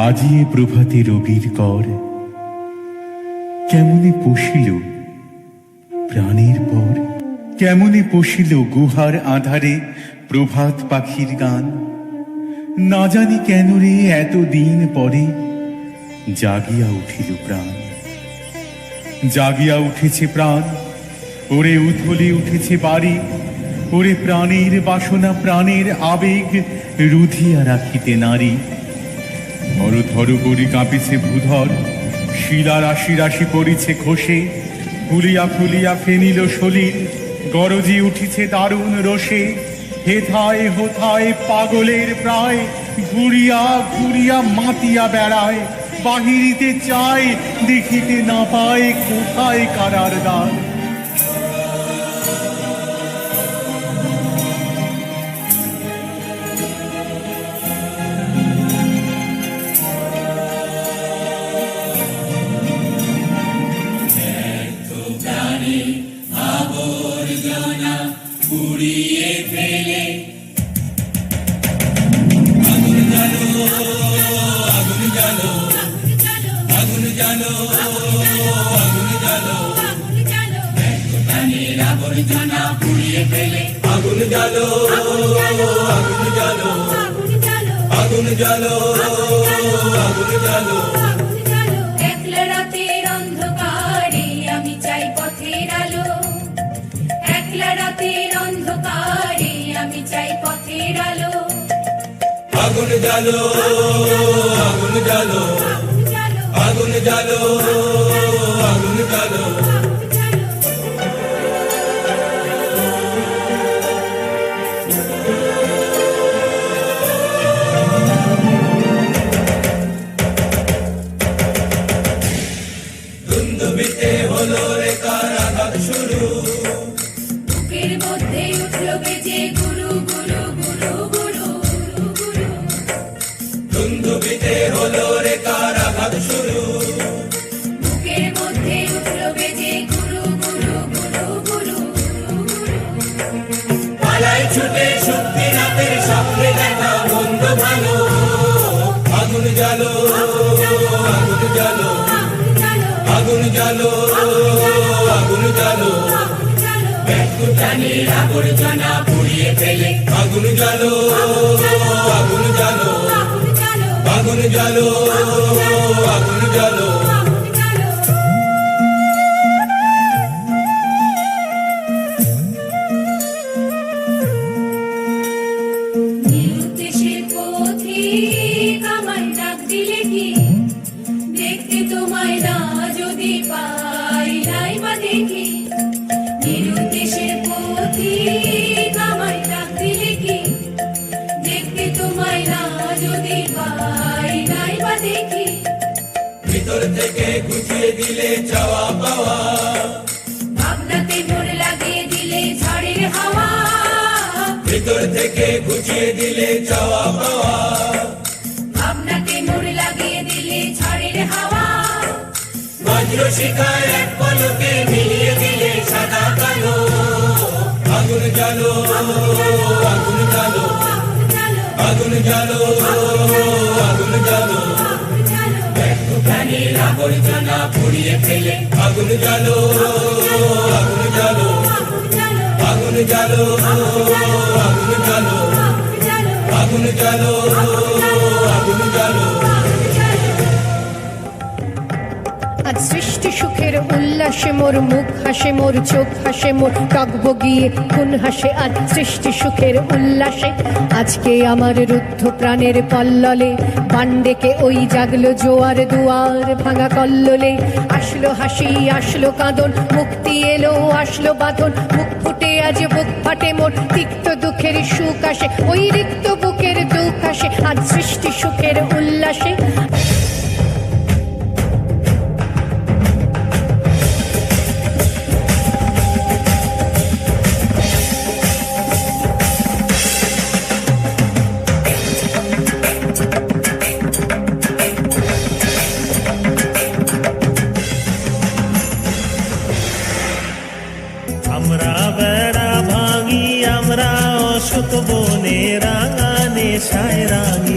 আজিয়ে প্রভাতে রবির কর কেমনে পশিল প্রাণের পর, কেমনে পশিল গুহার আধারে প্রভাত পাখির গান। না জানি কেন রে এত দিন পরে জাগিয়া উঠিল প্রাণ, জাগিয়া উঠেছে প্রাণ। ওরে উথলে উঠেছে বাড়ি, ওরে প্রাণের বাসনা প্রাণের আবেগ রুধিয়া রাখিতে নারী। ধর ধর করে কাঁপিছে ভূধর, শিলা রাশি রাশি পড়িছে খসে। ফুলিয়া ফুলিয়া ফেনিল সলিল, গরজি উঠিছে দারুণ রোষে। হেথায় হোথায় পাগলের প্রায়, ঘুরিয়া ঘুরিয়া মাতিয়া বেড়ায়। বাহিরিতে চায় দেখিতে না পায় কোথায় কারার দ্বার। পুড়িয়ে ফেলে আগুন জ্বালো, আগুন জ্বালো, আগুন জ্বালো, আগুন জ্বালো, প্রাণের আবর্জনা পুড়িয়ে ফেলে আগুন জ্বালো, আগুন জ্বালো, আগুন জ্বালো, আগুন জ্বালো। একলা রাতের অন্ধকারে আমি চাই পথের আলো, একলা রাতের অন্ধকারে আমি চাই পথের আলো। আগুন জ্বালো, আগুন জ্বালো, আগুন জ্বালো, আগুন জ্বালো। দুন্দুবিতে হলো রে কারাঘাত শুরু, বুকের মধ্যে উঠল বেজে গুরু গুরু গুরু গুরু গুরু। দুন্দুবিতে হলো রে কারাঘাত শুরু, বুকের মধ্যে উঠল বেজে গুরু গুরু গুরু গুরু গুরু। পালাই ছুটে শক্তি রাতের সামনে দেখা মন্দ ভালো। আগুন জ্বালো, আগুন জ্বালো, আগুন জ্বালো, আগুন জ্বালো, প্রাণের আবর্জনা পুড়িয়ে ফেলে আগুন জ্বালো, আগুন জ্বালো, আগুন জ্বালো, আগুন জ্বালো। নিরুদ্দেশের পথিক আমায় ডাক দিলে কি, দেখতে তোমায় না যদি পাই নাই বা দেখি। নিরুদ্দেশের পথিক আমায় ডাক দিলে কি, দেখতে তোমায় না যদি পাই নাই বা দেখি। ভিতর থেকে গুছিয়ে দিলে চাওয়া পাওয়া, ভাবনাতে মোড় লাগিয়ে দিলে ঝড়ের হাওয়া। ভিতর থেকে গুছিয়ে দিলে চাওয়া পাওয়া, ভাবনাতে মোড় লাগিয়ে দিলে ঝড়ের হাওয়া। বজ্র শিখায় এক পলকে মিলিয়ে দিলে সাদা কালো। আগুন জ্বালো, আগুন জ্বালো, আগুন জ্বালো, আগুন জ্বালো, প্রাণের আবর্জনা পুড়িয়ে ফেলে আগুন জ্বালো, আগুন জ্বালো, আগুন জ্বালো, আগুন জ্বালো, আগুন জ্বালো, আগুন জ্বালো। আজ সৃষ্টি সুখের উল্লাসে মোর মুখ হাসে, মোর চোখ হাসে, মোর টকবগিয়ে খুন হাসে। আজ সৃষ্টি সুখের উল্লাসে, আজকে আমার রুদ্ধ প্রাণের পল্ললে বান্ডেকে ওই জাগলো জোয়ার দুয়ার ভাঙা কল্লোলে। আসলো হাসি, আসলো কাঁদন, মুক্তি এলো, আসলো বাঁধন। মুখ ফুটে আজ বুক ফাটে মোর, তিক্ত দুঃখের সুখ আসে, ওই রিক্ত বুকের দুঃখ আসে। আজ সৃষ্টি সুখের উল্লাসে। আমরা বেড়া ভাঙি, আমরা অসুখ বনে রাঙা নেশায় রাঙি।